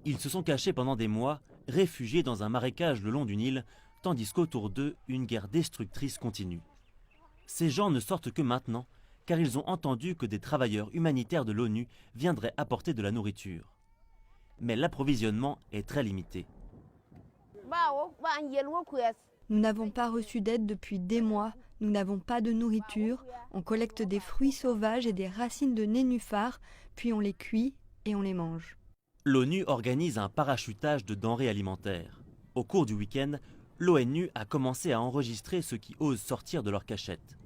Ils se sont cachés pendant des mois, réfugiés dans un marécage le long du Nil, tandis qu'autour d'eux, une guerre destructrice continue. Ces gens ne sortent que maintenant, car ils ont entendu que des travailleurs humanitaires de l'ONU viendraient apporter de la nourriture. Mais l'approvisionnement est très limité. Nous n'avons pas reçu d'aide depuis des mois, nous n'avons pas de nourriture, on collecte des fruits sauvages et des racines de nénuphars, puis on les cuit et on les mange. L'ONU organise un parachutage de denrées alimentaires. Au cours du week-end, l'ONU a commencé à enregistrer ceux qui osent sortir de leur cachette.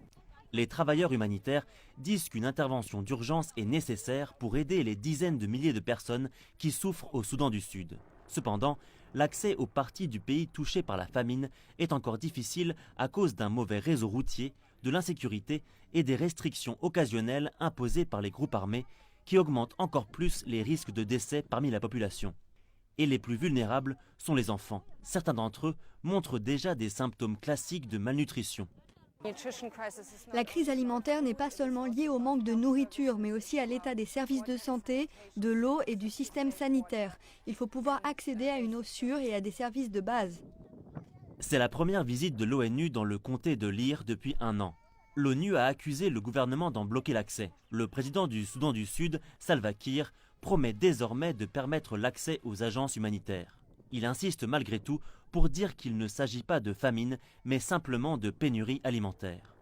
Les travailleurs humanitaires disent qu'une intervention d'urgence est nécessaire pour aider les dizaines de milliers de personnes qui souffrent au Soudan du Sud. Cependant, l'accès aux parties du pays touchées par la famine est encore difficile à cause d'un mauvais réseau routier, de l'insécurité et des restrictions occasionnelles imposées par les groupes armés qui augmentent encore plus les risques de décès parmi la population. Et les plus vulnérables sont les enfants. Certains d'entre eux montrent déjà des symptômes classiques de malnutrition. La crise alimentaire n'est pas seulement liée au manque de nourriture, mais aussi à l'état des services de santé, de l'eau et du système sanitaire. Il faut pouvoir accéder à une eau sûre et à des services de base. C'est la première visite de l'ONU dans le comté de Lire depuis un an. L'ONU a accusé le gouvernement d'en bloquer l'accès. Le président du Soudan du Sud, Salva Kiir, promet désormais de permettre l'accès aux agences humanitaires. Il insiste malgré tout pour dire qu'il ne s'agit pas de famine, mais simplement de pénurie alimentaire.